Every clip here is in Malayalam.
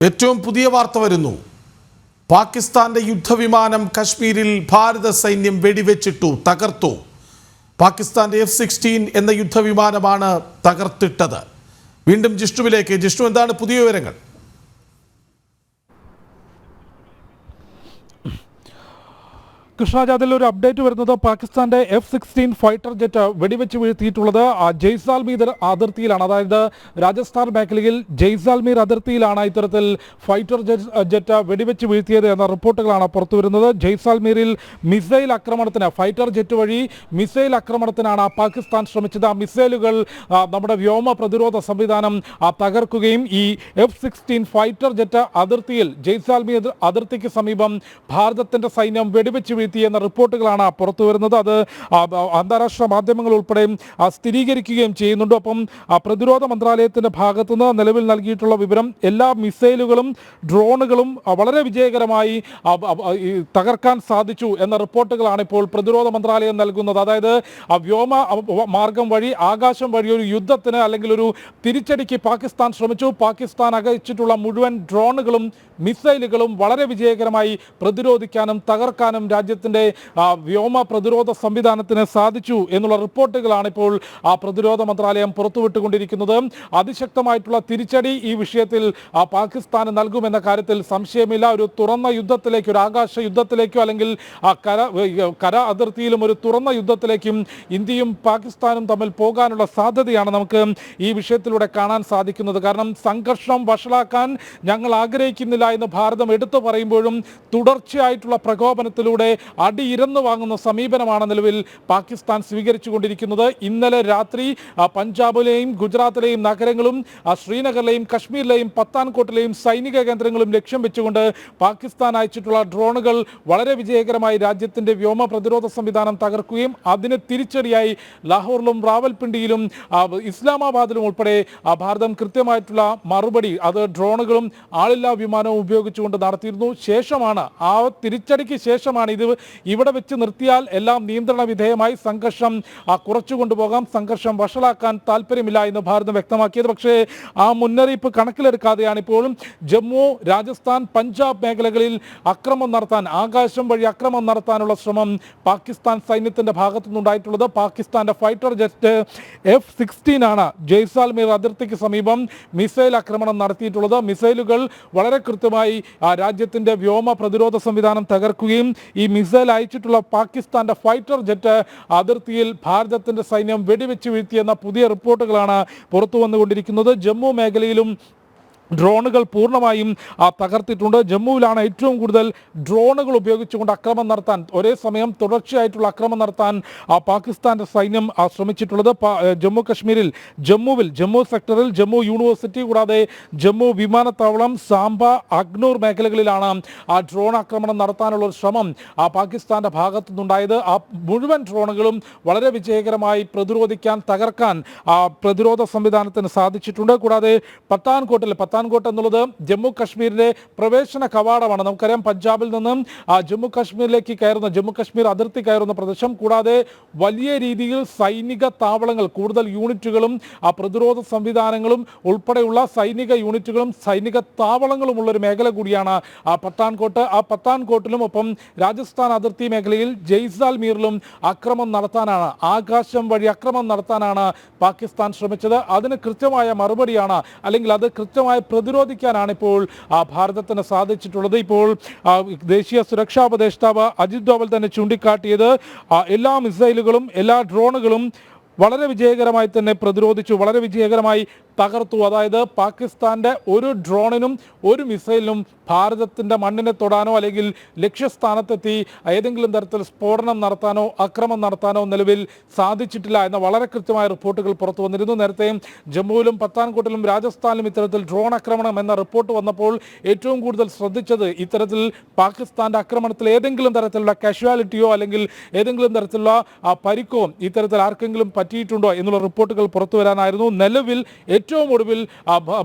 ഏറ്റവും പുതിയ വാർത്ത വരുന്നു. പാകിസ്ഥാന്റെ യുദ്ധവിമാനം കശ്മീരിൽ ഭാരത സൈന്യം വെടിവെച്ചിട്ടു, തകർത്തു. പാകിസ്ഥാന്റെ F-16 എന്ന യുദ്ധവിമാനമാണ് തകർത്തിട്ടത്. വീണ്ടും ജിഷ്ണുവിലേക്ക്. ജിഷ്ണു, എന്താണ് പുതിയ വിവരങ്ങൾ? കൃഷ്ണാജ്, അതിലൊരു അപ്ഡേറ്റ് വരുന്നത് പാകിസ്ഥാന്റെ F-16 ഫൈറ്റർ ജെറ്റ് വെടിവെച്ച് വീഴ്ത്തിയിട്ടുള്ളത് ജയ്സാൽമീർ അതിർത്തിയിലാണ്. അതായത് രാജസ്ഥാൻ മേഖലയിൽ ജയ്സാൽമീർ അതിർത്തിയിലാണ് ഇത്തരത്തിൽ ഫൈറ്റർ ജെറ്റ് വെടിവെച്ച് വീഴ്ത്തിയത് എന്ന റിപ്പോർട്ടുകളാണ് പുറത്തുവരുന്നത്. ജയ്സാൽമീറിൽ മിസൈൽ ആക്രമണത്തിന്, ഫൈറ്റർ ജെറ്റ് വഴി മിസൈൽ ആക്രമണത്തിനാണ് പാകിസ്ഥാൻ ശ്രമിച്ചത്. ആ മിസൈലുകൾ നമ്മുടെ വ്യോമ പ്രതിരോധ സംവിധാനം തകർക്കുകയും ഈ F-16 ഫൈറ്റർ ജെറ്റ് അതിർത്തിയിൽ, ജയ്സാൽമീർ അതിർത്തിക്ക് സമീപം ഭാരതത്തിന്റെ സൈന്യം വെടിവെച്ച് എന്ന റിപ്പോർട്ടുകളാണ് പുറത്തു വരുന്നത്. അത് അന്താരാഷ്ട്ര മാധ്യമങ്ങൾ ഉൾപ്പെടെ സ്ഥിരീകരിക്കുകയും ചെയ്യുന്നുണ്ട്. ഒപ്പം പ്രതിരോധ മന്ത്രാലയത്തിന്റെ ഭാഗത്തുനിന്ന് നിലവിൽ നൽകിയിട്ടുള്ള വിവരം, എല്ലാ മിസൈലുകളും ഡ്രോണുകളും വളരെ വിജയകരമായി തകർക്കാൻ സാധിച്ചു എന്ന റിപ്പോർട്ടുകളാണ് ഇപ്പോൾ പ്രതിരോധ മന്ത്രാലയം നൽകുന്നത്. അതായത് വ്യോമ മാർഗം വഴി, ആകാശം വഴി ഒരു യുദ്ധത്തിന് അല്ലെങ്കിൽ ഒരു തിരിച്ചടിക്ക് പാകിസ്ഥാൻ ശ്രമിച്ചു. പാകിസ്ഥാൻ അയച്ചിട്ടുള്ള മുഴുവൻ ഡ്രോണുകളും മിസൈലുകളും വളരെ വിജയകരമായി പ്രതിരോധിക്കാനും തകർക്കാനും രാജ്യത്തിൻ്റെ വ്യോമ പ്രതിരോധ സംവിധാനത്തിന് സാധിച്ചു എന്നുള്ള റിപ്പോർട്ടുകളാണ് ഇപ്പോൾ പ്രതിരോധ മന്ത്രാലയം പുറത്തുവിട്ടുകൊണ്ടിരിക്കുന്നത്. അതിശക്തമായിട്ടുള്ള തിരിച്ചടി ഈ വിഷയത്തിൽ പാകിസ്ഥാന് നൽകുമെന്ന കാര്യത്തിൽ സംശയമില്ല. ഒരു തുറന്ന യുദ്ധത്തിലേക്ക്, ഒരു ആകാശ യുദ്ധത്തിലേക്കോ അല്ലെങ്കിൽ കര അതിർത്തിയിലും ഒരു തുറന്ന യുദ്ധത്തിലേക്കും ഇന്ത്യയും പാകിസ്ഥാനും തമ്മിൽ പോകാനുള്ള സാധ്യതയാണ് നമുക്ക് ഈ വിഷയത്തിലൂടെ കാണാൻ സാധിക്കുന്നത്. കാരണം സംഘർഷം വഷളാക്കാൻ ഞങ്ങൾ ആഗ്രഹിക്കുന്നില്ല എന്ന് ഭാരതം എടുത്തു പറയുമ്പോഴും തുടർച്ചയായിട്ടുള്ള പ്രകോപനത്തിലൂടെ അടിയിരന്നു വാങ്ങുന്ന സമീപനമാണ് നിലവിൽ പാകിസ്ഥാൻ സ്വീകരിച്ചുകൊണ്ടിരിക്കുന്നത്. ഇന്നലെ രാത്രി പഞ്ചാബിലെയും ഗുജറാത്തിലെയും നഗരങ്ങളും ശ്രീനഗറിലെയും കശ്മീരിലെയും പത്താൻകോട്ടിലെയും സൈനിക കേന്ദ്രങ്ങളും ലക്ഷ്യം വെച്ചുകൊണ്ട് പാകിസ്ഥാൻ അയച്ചിട്ടുള്ള ഡ്രോണുകൾ വളരെ വിജയകരമായി രാജ്യത്തിന്റെ വ്യോമ പ്രതിരോധ സംവിധാനം തകർക്കുകയും അതിന് തിരിച്ചടിയായി ലാഹോറിലും റാവൽപിണ്ടിയിലും ഇസ്ലാമാബാദിലും ഉൾപ്പെടെ ഭാരതം കൃത്യമായിട്ടുള്ള മറുപടി അത് ഡ്രോണുകളും ആളില്ലാ വിമാനവും ഉപയോഗിച്ചുകൊണ്ട് നടത്തിയിരുന്നു. ശേഷമാണ്, ആ തിരിച്ചടിക്ക് ശേഷമാണ്, ഇത് ഇവിടെ വെച്ച് നിർത്തിയാൽ എല്ലാം നിയന്ത്രണ വിധേയമായി സംഘർഷം കുറച്ചു കൊണ്ടുപോകാം, സംഘർഷം വഷളാക്കാൻ താല്പര്യമില്ല എന്ന് ഭാരതം വ്യക്തമാക്കിയത്. പക്ഷേ ആ മുന്നറിയിപ്പ് കണക്കിലെടുക്കാതെയാണ് ഇപ്പോഴും ജമ്മു, രാജസ്ഥാൻ, പഞ്ചാബ് മേഖലകളിൽ അക്രമം നടത്താൻ, ആകാശം വഴി അക്രമം നടത്താനുള്ള ശ്രമം പാകിസ്ഥാൻ സൈന്യത്തിന്റെ ഭാഗത്തുനിന്നുണ്ടായിട്ടുള്ളത്. പാകിസ്ഥാന്റെ ഫൈറ്റർ ജെറ്റ് F-16 ആണ് ജയ്സാൽമീർ അതിർത്തിക്ക് സമീപം മിസൈൽ ആക്രമണം നടത്തിയിട്ടുള്ളത്. മിസൈലുകൾ വളരെ കൃത്യമായി രാജ്യത്തിന്റെ വ്യോമ പ്രതിരോധ സംവിധാനം തകർക്കുകയും ഈ മിസൈൽ അയച്ചിട്ടുള്ള പാകിസ്ഥാന്റെ ഫൈറ്റർ ജെറ്റ് അതിർത്തിയിൽ ഭാരതത്തിന്റെ സൈന്യം വെടിവെച്ച് വീഴ്ത്തിയെന്ന പുതിയ റിപ്പോർട്ടുകളാണ് പുറത്തു വന്നുകൊണ്ടിരിക്കുന്നത്. ജമ്മു മേഖലയിലും ഡ്രോണുകൾ പൂർണ്ണമായും തകർത്തിട്ടുണ്ട്. ജമ്മുവിലാണ് ഏറ്റവും കൂടുതൽ ഡ്രോണുകൾ ഉപയോഗിച്ചുകൊണ്ട് അക്രമം നടത്താൻ, ഒരേ സമയം തുടർച്ചയായിട്ടുള്ള അക്രമം നടത്താൻ പാകിസ്ഥാന്റെ സൈന്യം ശ്രമിച്ചിട്ടുള്ളത്. ജമ്മു കശ്മീരിൽ, ജമ്മു സെക്ടറിൽ, ജമ്മു യൂണിവേഴ്സിറ്റി കൂടാതെ ജമ്മു വിമാനത്താവളം, സാംബ, അഗ്നൂർ മേഖലകളിലാണ് ആ ഡ്രോൺ ആക്രമണം നടത്താനുള്ള ഒരു ശ്രമം പാകിസ്ഥാന്റെ ഭാഗത്തുനിന്നുണ്ടായത്. ആ മുഴുവൻ ഡ്രോണുകളും വളരെ വിജയകരമായി പ്രതിരോധിക്കാൻ, തകർക്കാൻ പ്രതിരോധ സംവിധാനത്തിന് സാധിച്ചിട്ടുണ്ട്. കൂടാതെ പത്താൻകോട്ട് എന്നുള്ളത് ജമ്മു കാശ്മീരിന്റെ പ്രവേശന കവാടമാണ്. നമുക്കറിയാം, പഞ്ചാബിൽ നിന്നും ജമ്മു കാശ്മീരിലേക്ക് കയറുന്ന, ജമ്മു കാശ്മീർ അതിർത്തി കയറുന്ന പ്രദേശം. കൂടാതെ വലിയ രീതിയിൽ സൈനിക താവളങ്ങൾ, കൂടുതൽ യൂണിറ്റുകളും പ്രതിരോധ സംവിധാനങ്ങളും ഉൾപ്പെടെയുള്ള സൈനിക യൂണിറ്റുകളും സൈനിക താവളങ്ങളും ഉള്ളൊരു മേഖല കൂടിയാണ് പത്താൻകോട്ട്. ആ പത്താൻകോട്ടിലും ഒപ്പം രാജസ്ഥാൻ അതിർത്തി മേഖലയിൽ ജയ്സാൽമീറിലും അക്രമം നടത്താനാണ്, ആകാശം വഴി അക്രമം നടത്താനാണ് പാകിസ്ഥാൻ ശ്രമിച്ചത്. അതിന് കൃത്യമായ മറുപടിയാണ്, അല്ലെങ്കിൽ അത് കൃത്യമായി പ്രതിരോധിക്കാനാണ് ഇപ്പോൾ ഭാരതത്തിന് സാധിച്ചിട്ടുള്ളത്. ഇപ്പോൾ ദേശീയ സുരക്ഷാ ഉപദേഷ്ടാവ് അജിത് ഡോവൽ തന്നെ ചൂണ്ടിക്കാട്ടിയത് എല്ലാ മിസൈലുകളും എല്ലാ ഡ്രോണുകളും വളരെ വിജയകരമായി തന്നെ പ്രതിരോധിച്ചു, വളരെ വിജയകരമായി തകർത്തു. അതായത് പാകിസ്ഥാന്റെ ഒരു ഡ്രോണിനും ഒരു മിസൈലിനും ഭാരതത്തിൻ്റെ മണ്ണിനെ തൊടാനോ അല്ലെങ്കിൽ ലക്ഷ്യസ്ഥാനത്തെത്തി ഏതെങ്കിലും തരത്തിൽ സ്ഫോടനം നടത്താനോ അക്രമം നടത്താനോ നിലവിൽ സാധിച്ചിട്ടില്ല എന്ന വളരെ കൃത്യമായ റിപ്പോർട്ടുകൾ പുറത്തു വന്നിരുന്നു. നേരത്തെ ജമ്മുവിലും പത്താൻകോട്ടിലും രാജസ്ഥാനിലും ഇത്തരത്തിൽ ഡ്രോൺ ആക്രമണം എന്ന റിപ്പോർട്ട് വന്നപ്പോൾ ഏറ്റവും കൂടുതൽ ശ്രദ്ധിച്ചത് ഇത്തരത്തിൽ പാകിസ്ഥാന്റെ ആക്രമണത്തിൽ ഏതെങ്കിലും തരത്തിലുള്ള കാഷ്വാലിറ്റിയോ അല്ലെങ്കിൽ ഏതെങ്കിലും തരത്തിലുള്ള പരിക്കോ ഇത്തരത്തിൽ ആർക്കെങ്കിലും പറ്റിയിട്ടുണ്ടോ എന്നുള്ള റിപ്പോർട്ടുകൾ പുറത്തു വരാനായിരുന്നു. നിലവിൽ ഏറ്റവും ഒടുവിൽ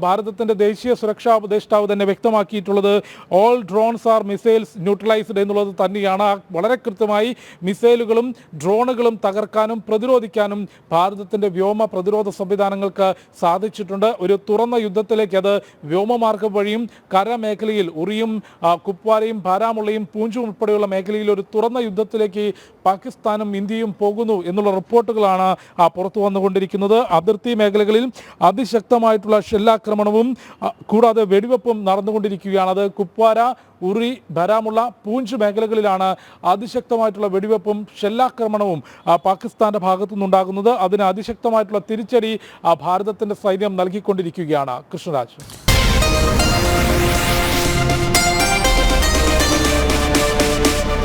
ഭാരതത്തിൻ്റെ ദേശീയ സുരക്ഷാ ഉപദേഷ്ടാവ് തന്നെ വ്യക്തമാക്കിയിട്ടുള്ളത് all drones are missiles neutralized എന്നുള്ളത് തന്നെയാണ്. വളരെ കൃത്യമായി മിസൈലുകളും ഡ്രോണുകളും തകർക്കാനും പ്രതിരോധിക്കാനും ഭാരതത്തിൻ്റെ വ്യോമ പ്രതിരോധ സംവിധാനങ്ങൾക്ക് സാധിച്ചിട്ടുണ്ട്. ഒരു തുറന്ന യുദ്ധത്തിലേക്ക് അത് വ്യോമമാർഗം വഴിയും കരമേഖലയിൽ ഉറിയും കുപ്വാരയും ബാരാമുള്ളയും പൂഞ്ചും ഉൾപ്പെടെയുള്ള മേഖലയിൽ ഒരു തുറന്ന യുദ്ധത്തിലേക്ക് പാകിസ്ഥാനും ഇന്ത്യയും പോകുന്നു എന്നുള്ള റിപ്പോർട്ടുകളാണ് പുറത്തു വന്നുകൊണ്ടിരിക്കുന്നത്. അതിർത്തി മേഖലകളിൽ അതിശക്തമായിട്ടുള്ള ഷെല്ലാക്രമണവും കൂടാതെ വെടിവെപ്പും നടന്നുകൊണ്ടിരിക്കുകയാണ്. അത് കുപ്വാര, ഉറി, ബാരാമുള്ള, പൂഞ്ച് മേഖലകളിലാണ് അതിശക്തമായിട്ടുള്ള വെടിവെപ്പും ഷെല്ലാക്രമണവും പാകിസ്ഥാന്റെ ഭാഗത്തു നിന്നുണ്ടാകുന്നത്. അതിന് അതിശക്തമായിട്ടുള്ള തിരിച്ചടി ഭാരതത്തിന്റെ സൈന്യം നൽകിക്കൊണ്ടിരിക്കുകയാണ്. കൃഷ്ണരാജ്.